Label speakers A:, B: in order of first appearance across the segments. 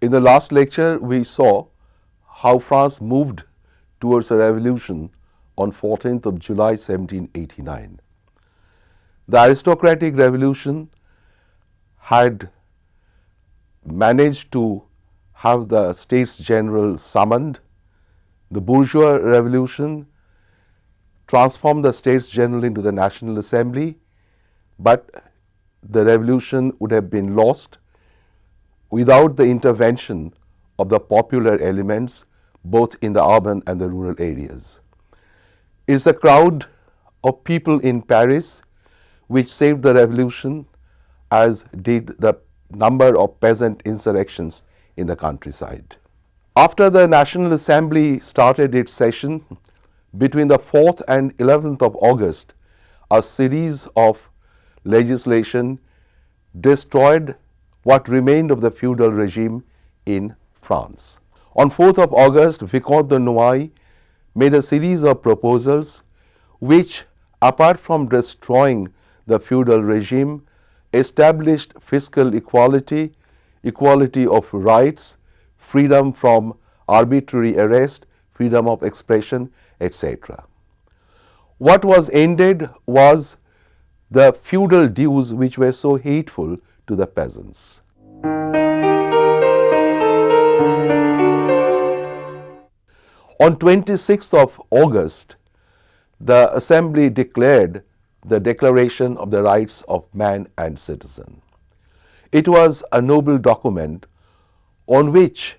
A: In the last lecture, we saw how France moved towards a revolution on 14th of July 1789. The aristocratic revolution had managed to have the States General summoned. The bourgeois revolution transformed the States General into the National Assembly, but the revolution would have been lost without the intervention of the popular elements both in the urban and the rural areas. It's the crowd of people in Paris which saved the revolution, as did the number of peasant insurrections in the countryside. After the National Assembly started its session, between the 4th and 11th of August, a series of legislation destroyed what remained of the feudal regime in France. On 4th of August, Vicomte de Noailles made a series of proposals which, apart from destroying the feudal regime, established fiscal equality, equality of rights, freedom from arbitrary arrest, freedom of expression, etc. What was ended was the feudal dues which were so hateful to the peasants. On 26th of August, the Assembly declared the Declaration of the Rights of Man and Citizen. It was a noble document on which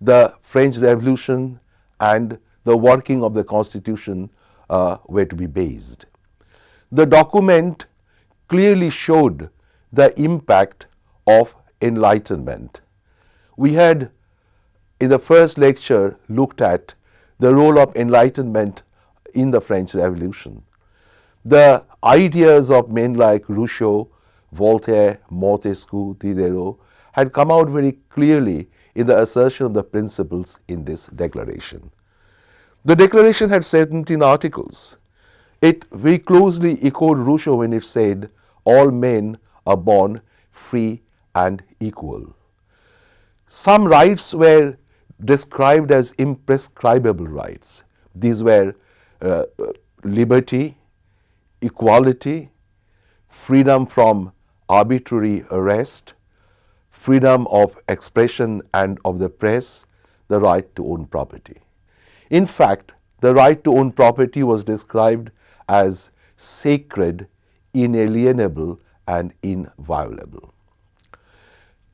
A: the French Revolution and the working of the Constitution were to be based. The document clearly showed the impact of enlightenment. We had in the first lecture looked at the role of enlightenment in the French Revolution. The ideas of men like Rousseau, Voltaire, Montesquieu, Diderot had come out very clearly in the assertion of the principles in this declaration. The declaration had 17 articles. It very closely echoed Rousseau when it said, "All men are born free and equal." Some rights were described as imprescribable rights. These were liberty, equality, freedom from arbitrary arrest, freedom of expression and of the press, the right to own property. In fact, the right to own property was described as sacred, inalienable, and inviolable.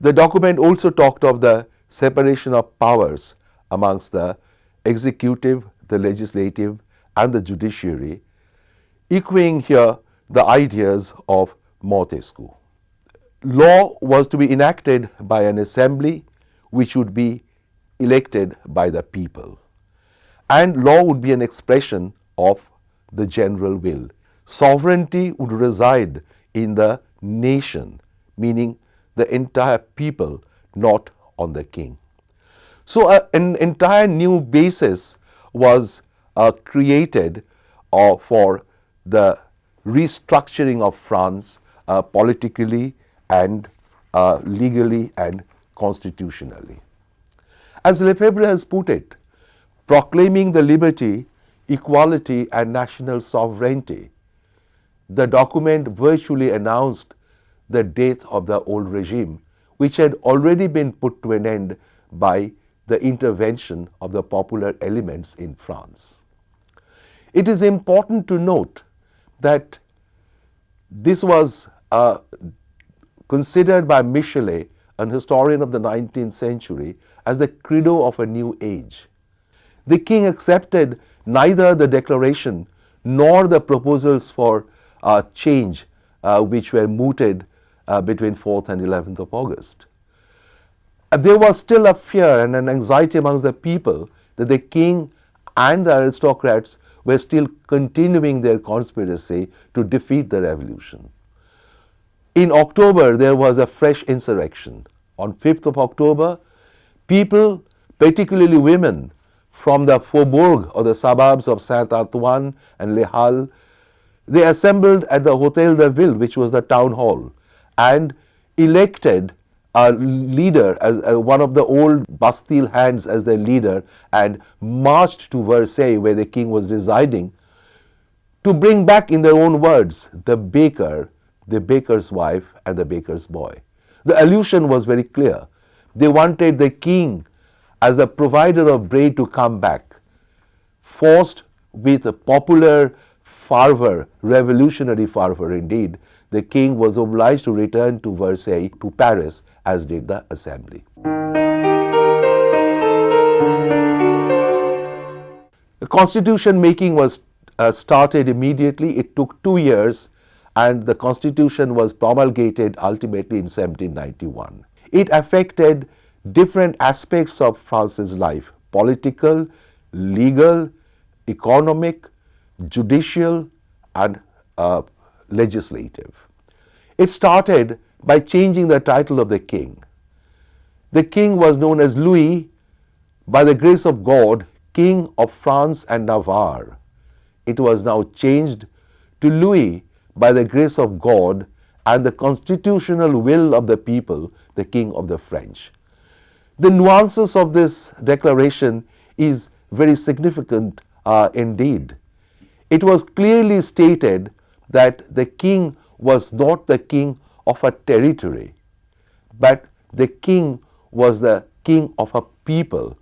A: The document also talked of the separation of powers amongst the executive, the legislative, and the judiciary, echoing here the ideas of Montesquieu. Law was to be enacted by an assembly which would be elected by the people, and law would be an expression of the general will. Sovereignty would reside in the nation, meaning the entire people, not on the king. So an entire new basis was created for the restructuring of France politically and legally and constitutionally. As Lefebvre has put it, proclaiming the liberty, equality, and national sovereignty, the document virtually announced the death of the old regime, which had already been put to an end by the intervention of the popular elements in France. It is important to note that this was considered by Michelet, an historian of the 19th century, as the credo of a new age. The king accepted neither the declaration nor the proposals for change which were mooted between 4th and 11th of August. There was still a fear and an anxiety amongst the people that the king and the aristocrats were still continuing their conspiracy to defeat the revolution. In October, there was a fresh insurrection. On 5th of October, people, particularly women, from the faubourg or the suburbs of Saint-Antoine and Les Halles, they assembled at the Hôtel de Ville, which was the town hall, and elected a leader, as one of the old Bastille hands as their leader, and marched to Versailles where the king was residing to bring back, in their own words, the baker, the baker's wife and the baker's boy. The allusion was very clear. They wanted the king as the provider of bread to come back. Forced with a popular fervor, revolutionary fervor indeed, the king was obliged to return to Versailles, to Paris, as did the assembly. The constitution making was started immediately. It took 2 years, and the constitution was promulgated ultimately in 1791. It affected different aspects of France's life: political, legal, economic, judicial, and legislative. It started by changing the title of the king. The king was known as Louis, by the grace of God, King of France and Navarre. It was now changed to Louis, by the grace of God and the constitutional will of the people, the King of the French. The nuances of this declaration is very significant indeed. It was clearly stated that the king was not the king of a territory, but the king was the king of a people.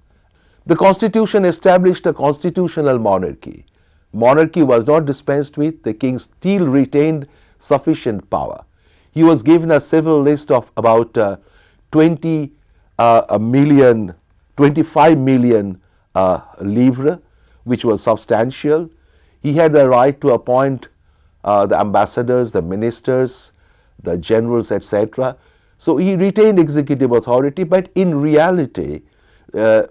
A: The constitution established a constitutional monarchy. Monarchy was not dispensed with. The king still retained sufficient power. He was given a civil list of about 25 million livres, which was substantial. He had the right to appoint the ambassadors, the ministers, the generals, etc. So he retained executive authority, but in reality,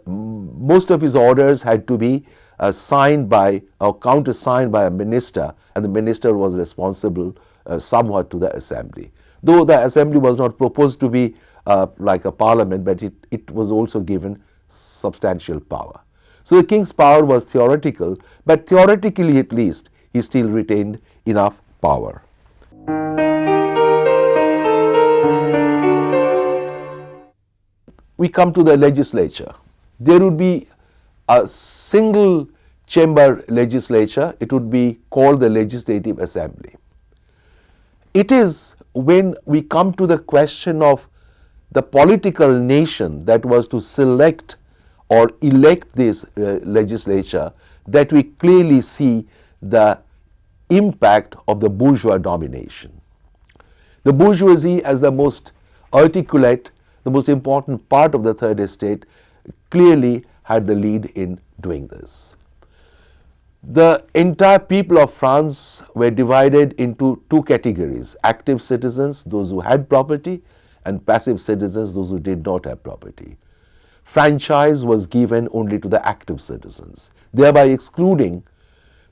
A: most of his orders had to be signed by or countersigned by a minister, and the minister was responsible somewhat to the assembly. Though the assembly was not proposed to be like a parliament, but it was also given substantial power. So the king's power was theoretical, but theoretically at least he still retained enough power. We come to the legislature. There would be a single chamber legislature. It would be called the Legislative Assembly. It is when we come to the question of the political nation that was to select or elect this legislature that we clearly see the impact of the bourgeois domination. The bourgeoisie, as the most articulate, the most important part of the third estate, clearly had the lead in doing this. The entire people of France were divided into two categories: active citizens, those who had property, and passive citizens, those who did not have property. Franchise was given only to the active citizens, thereby excluding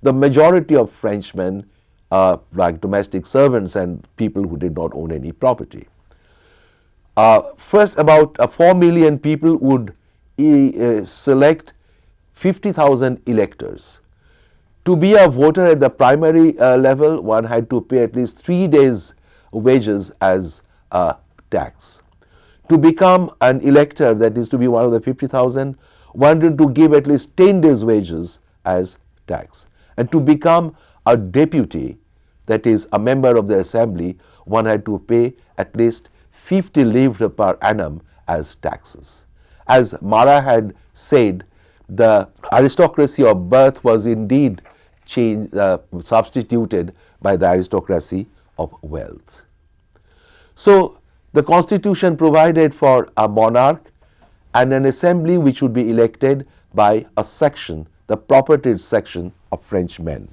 A: the majority of Frenchmen, like domestic servants and people who did not own any property. First, about 4 million people would select 50,000 electors. To be a voter at the primary level, one had to pay at least 3 days' wages as a tax. To become an elector, that is to be one of the 50,000, one had to give at least 10 days' wages as tax. And to become a deputy, that is a member of the assembly, one had to pay at least 50 livres per annum as taxes. As Marat had said, the aristocracy of birth was indeed substituted by the aristocracy of wealth. So the constitution provided for a monarch and an assembly which would be elected by a section, the propertied section of French men.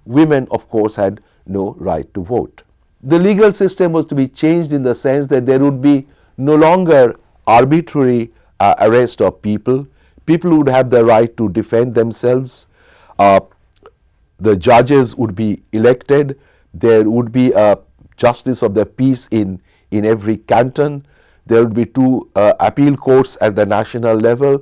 A: Women, of course, had no right to vote. The legal system was to be changed in the sense that there would be no longer arbitrary arrest of people. People would have the right to defend themselves. The judges would be elected. There would be a justice of the peace in every canton. There would be 2 appeal courts at the national level.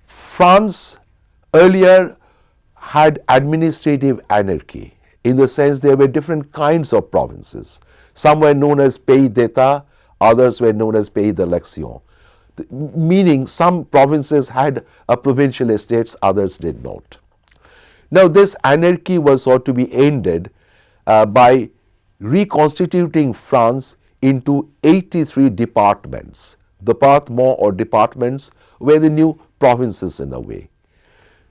A: France earlier had administrative anarchy. in the sense there were different kinds of provinces. Some were known as pays d'etat, others were known as pays d'élection, meaning some provinces had a provincial estates, others did not. Now this anarchy was sought to be ended by reconstituting France into 83 departments. Départements or departments were the new provinces in a way.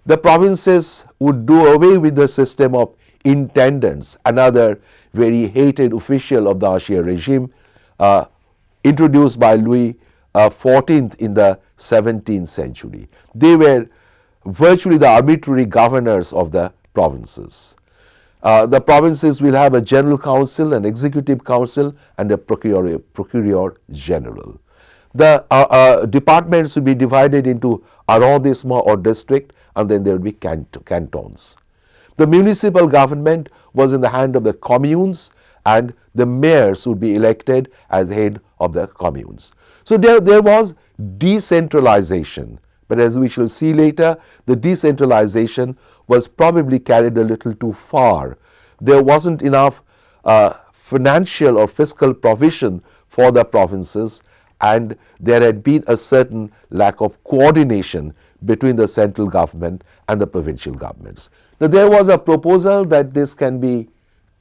A: The provinces would do away with the system of intendants, another very hated official of the Ancien regime, introduced by Louis XIV in the 17th century. They were virtually the arbitrary governors of the provinces. The provinces will have a general council, an executive council, and a procureur general. The departments will be divided into arrondissement or district, and then there will be cantons. The municipal government was in the hand of the communes, and the mayors would be elected as head of the communes. So there was decentralization, but as we shall see later, the decentralization was probably carried a little too far. There wasn't enough financial or fiscal provision for the provinces, and there had been a certain lack of coordination between the central government and the provincial governments. Now there was a proposal that this can be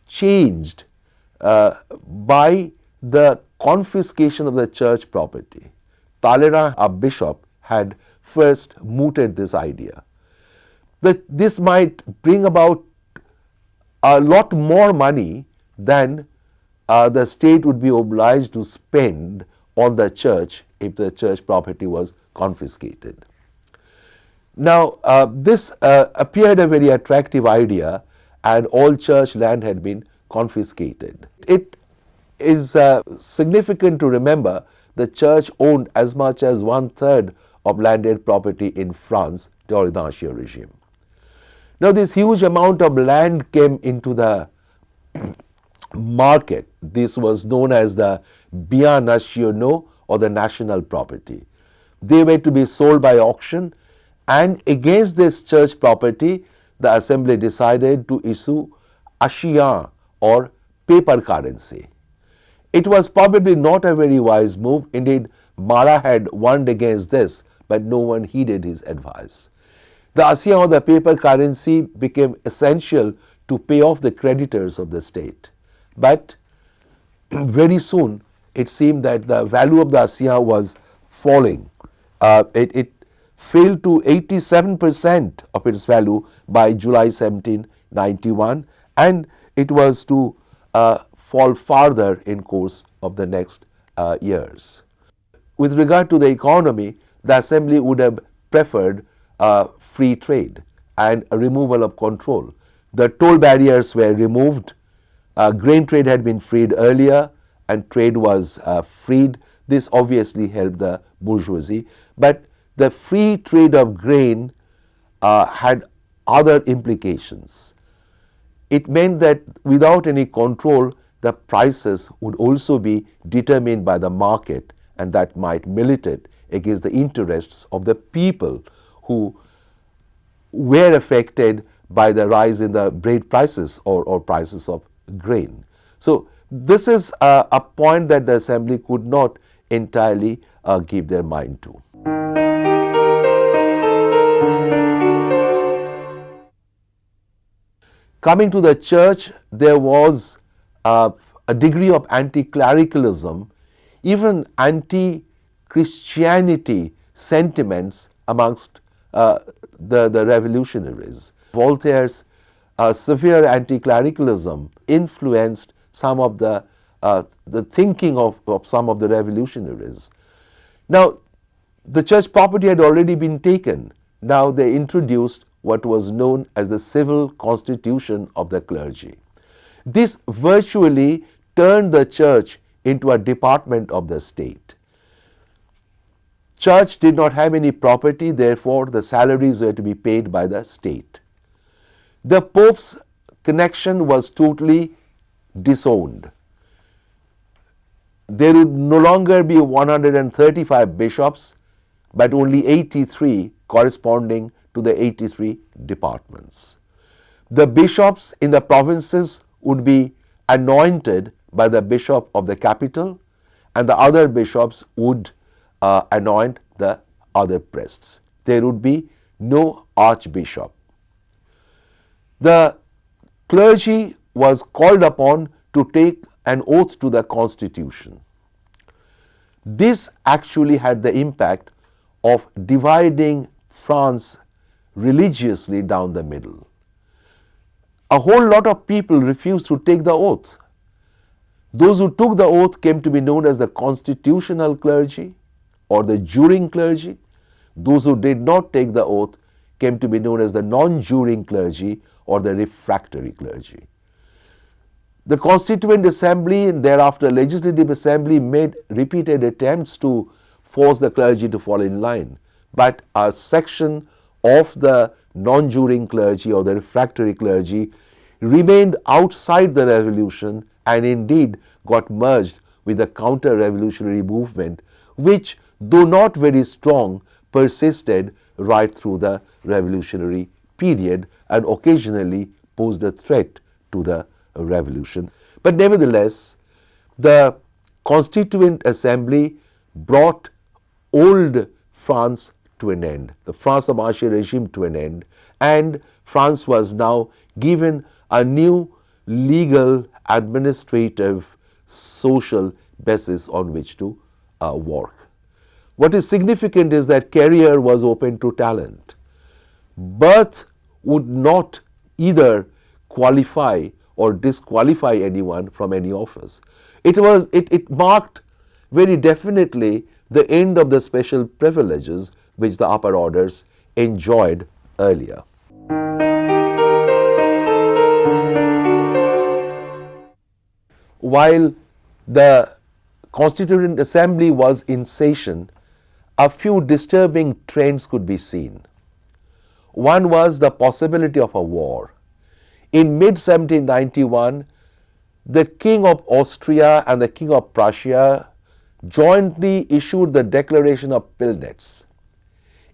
A: changed by the confiscation of the church property. Talleyrand, a bishop, had first mooted this idea. That this might bring about a lot more money than the state would be obliged to spend on the church if the church property was confiscated. Now, this appeared a very attractive idea, and all church land had been confiscated. It is significant to remember the church owned as much as 1/3 of landed property in France during the Ancien regime. Now, this huge amount of land came into the market. This was known as the biens nationaux, or the national property. They were to be sold by auction, and against this church property, the assembly decided to issue achiens, or paper currency. It was probably not a very wise move. Indeed, Marat had warned against this, but no one heeded his advice. The assignat, or the paper currency, became essential to pay off the creditors of the state. But very soon, it seemed that the value of the assignat was falling. It fell to 87% of its value by July 1791, and it was to fall farther in course of the next years. With regard to the economy, the assembly would have preferred free trade and a removal of control. The toll barriers were removed. Grain trade had been freed earlier, and trade was freed. This obviously helped the bourgeoisie, but the free trade of grain had other implications. It meant that without any control, the prices would also be determined by the market, and that might militate against the interests of the people who were affected by the rise in the bread prices or prices of grain. So this is a point that the assembly could not entirely give their mind to. Coming to the church, there was a degree of anti-clericalism, even anti-Christianity sentiments amongst the revolutionaries. Voltaire's severe anti-clericalism influenced some of the thinking of some of the revolutionaries. Now, the church property had already been taken. Now they introduced what was known as the civil constitution of the clergy. This virtually turned the church into a department of the state. Church did not have any property, therefore the salaries were to be paid by the state. The Pope's connection was totally disowned. There would no longer be 135 bishops, but only 83 corresponding to the 83 departments. The bishops in the provinces would be anointed by the bishop of the capital, and the other bishops would anoint the other priests. There would be no archbishop. The clergy was called upon to take an oath to the constitution. This actually had the impact of dividing France religiously down the middle. A whole lot of people refused to take the oath. Those who took the oath came to be known as the constitutional clergy or the juring clergy. Those who did not take the oath came to be known as the non-juring clergy or the refractory clergy. The Constituent Assembly and thereafter Legislative Assembly made repeated attempts to force the clergy to fall in line, but a section of the non-juring clergy or the refractory clergy remained outside the revolution and indeed got merged with the counter-revolutionary movement, which, though not very strong, persisted right through the revolutionary period and occasionally posed a threat to the revolution. But nevertheless, the Constituent Assembly brought old France to an end, the France of Austria regime to an end, and France was now given a new legal, administrative, social basis on which to work. What is significant is that career was open to talent. Birth would not either qualify or disqualify anyone from any office. It marked very definitely the end of the special privileges which the upper orders enjoyed earlier. While the Constituent Assembly was in session, a few disturbing trends could be seen. One was the possibility of a war. In mid-1791, the King of Austria and the King of Prussia jointly issued the Declaration of Pillnitz.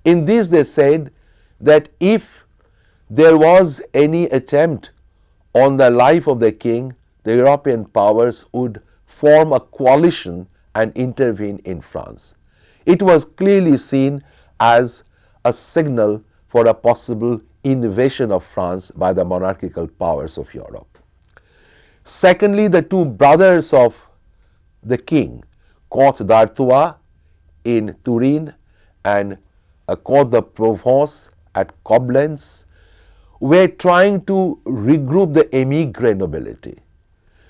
A: In this they said that if there was any attempt on the life of the king, the European powers would form a coalition and intervene in France. It was clearly seen as a signal for a possible invasion of France by the monarchical powers of Europe. Secondly, the two brothers of the king, Comte d'Artois in Turin and Comte de Provence at Koblenz, were trying to regroup the émigré nobility.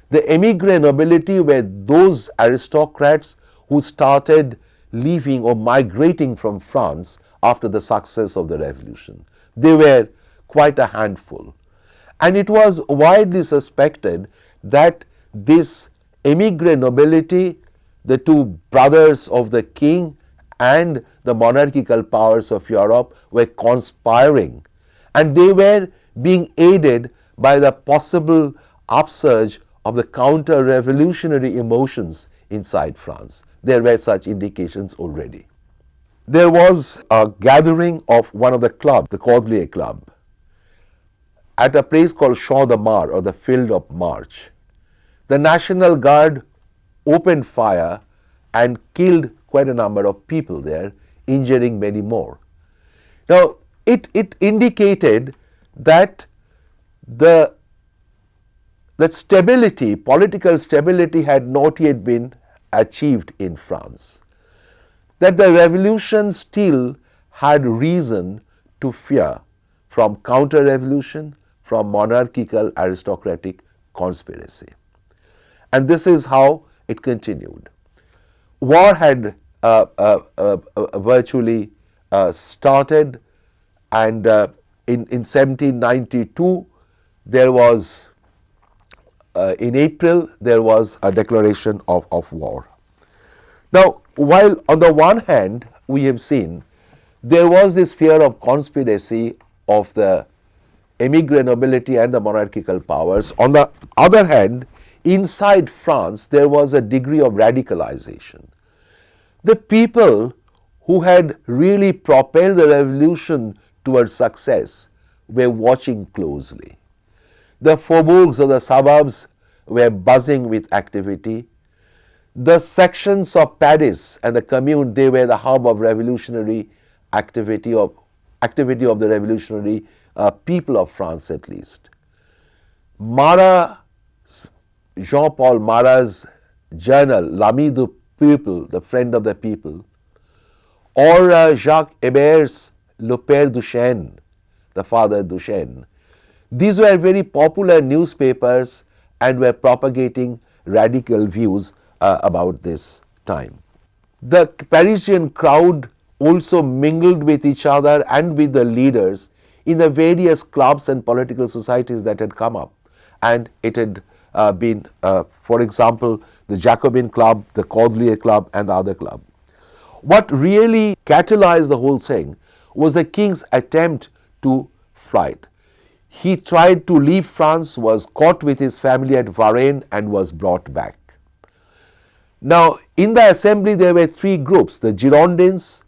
A: The émigré nobility were those aristocrats who started leaving or migrating from France after the success of the revolution. They were quite a handful. And it was widely suspected that this émigré nobility, the two brothers of the king and the monarchical powers of Europe, were conspiring, and they were being aided by the possible upsurge of the counter-revolutionary emotions inside France. There were such indications already. There was a gathering of one of the clubs, the Cordelier Club, at a place called Champ de Mars, or the Field of March. The National Guard opened fire and killed quite a number of people there, injuring many more. Now, it indicated that that stability, political stability, had not yet been achieved in France, that the revolution still had reason to fear from counter-revolution, from monarchical aristocratic conspiracy. And this is how it continued. War had virtually started, and in 1792 there was, in April, there was a declaration of war. Now, while on the one hand we have seen there was this fear of conspiracy of the émigré nobility and the monarchical powers, on the other hand, inside France there was a degree of radicalization. The people who had really propelled the revolution towards success were watching closely. The faubourgs or the suburbs were buzzing with activity. The sections of Paris and the Commune, they were the hub of revolutionary activity of the revolutionary people of France at least. Jean-Paul Marat's journal, L'Ami du Peuple, the friend of the people, or Jacques Hébert's Le Père Duchesne, the father Duchesne. These were very popular newspapers and were propagating radical views about this time. The Parisian crowd also mingled with each other and with the leaders in the various clubs and political societies that had come up. And it had been, for example, the Jacobin Club, the Cordelier Club, and the other club. What really catalyzed the whole thing was the king's attempt to flight. He tried to leave France, was caught with his family at Varennes, and was brought back. Now, in the assembly, there were three groups, the Girondins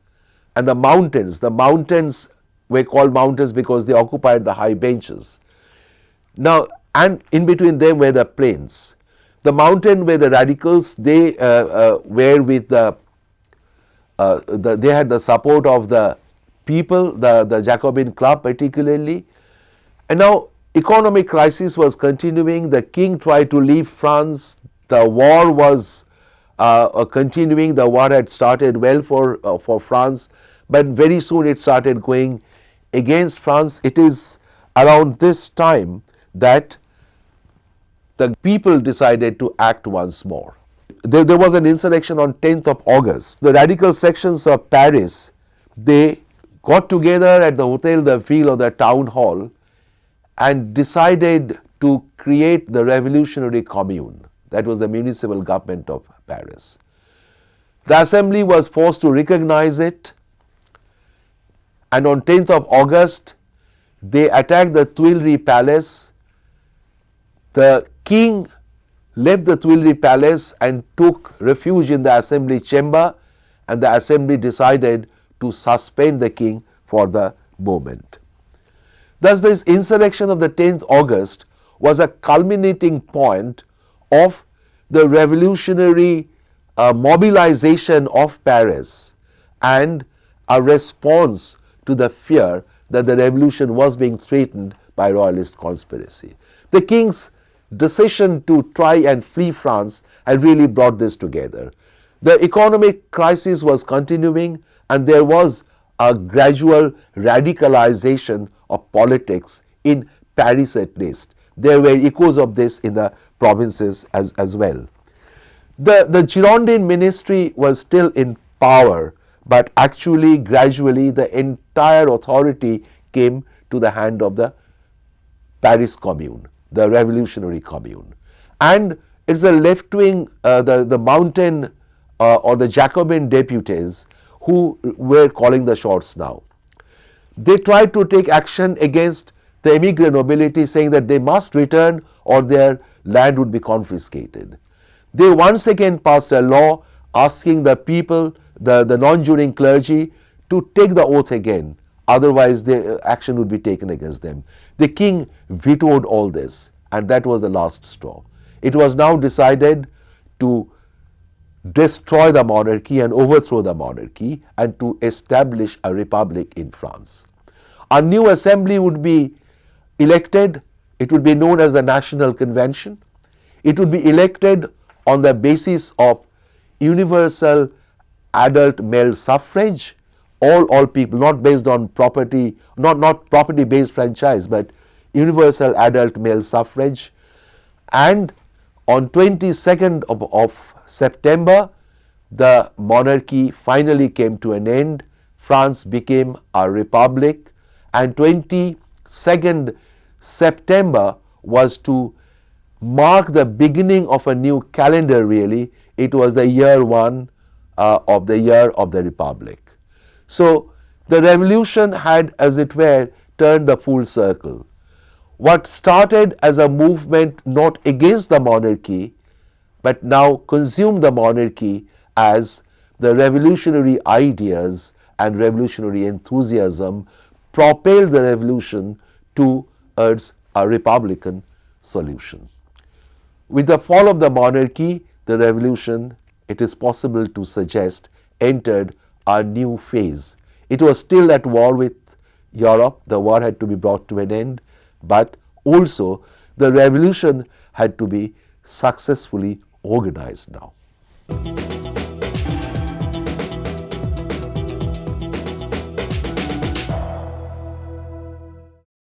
A: and the Mountains. The Mountains were called mountains because they occupied the high benches. Now, and in between them were the plains. The Mountain were the radicals. They were with they had the support of the people, the Jacobin Club particularly. And now economic crisis was continuing. The king tried to leave France. The war was continuing. The war had started well for France, but very soon it started going against France. It is around this time that the people decided to act once more. There was an insurrection on 10th of August. The radical sections of Paris, they got together at the Hotel de Ville or the town hall and decided to create the revolutionary commune. That was the municipal government of Paris. The assembly was forced to recognize it, and on 10th of August, they attacked the Tuileries Palace. The king left the Tuileries Palace and took refuge in the assembly chamber, and the assembly decided to suspend the king for the moment. Thus, this insurrection of the 10th August was a culminating point of the revolutionary mobilization of Paris and a response to the fear that the revolution was being threatened by royalist conspiracy. The king's decision to try and flee France had really brought this together. The economic crisis was continuing, and there was a gradual radicalization of politics in Paris at least. There were echoes of this in the provinces as well. The Girondin ministry was still in power, but actually gradually the entire authority came to the hand of the Paris Commune, the revolutionary commune. And it's the left-wing, the Mountain or the Jacobin deputies who were calling the shots now. They tried to take action against the émigré nobility, saying that they must return or their land would be confiscated. They once again passed a law asking the people, the non-juring clergy, to take the oath again, otherwise the action would be taken against them. The king vetoed all this, and that was the last straw. It was now decided to destroy the monarchy and overthrow the monarchy and to establish a republic in France. A new assembly would be elected. It would be known as the National Convention. It would be elected on the basis of universal adult male suffrage. All people, not based on property, not property-based franchise, but universal adult male suffrage. And on 22nd of September, the monarchy finally came to an end. France became a republic, and 22nd September was to mark the beginning of a new calendar really. It was the year one of the year of the republic. So the revolution had, as it were, turned the full circle. What started as a movement not against the monarchy, but now consumed the monarchy as the revolutionary ideas and revolutionary enthusiasm propelled the revolution towards a republican solution. With the fall of the monarchy, the revolution, it is possible to suggest, entered a new phase. It was still at war with Europe. The war had to be brought to an end, but also the revolution had to be successfully organized now.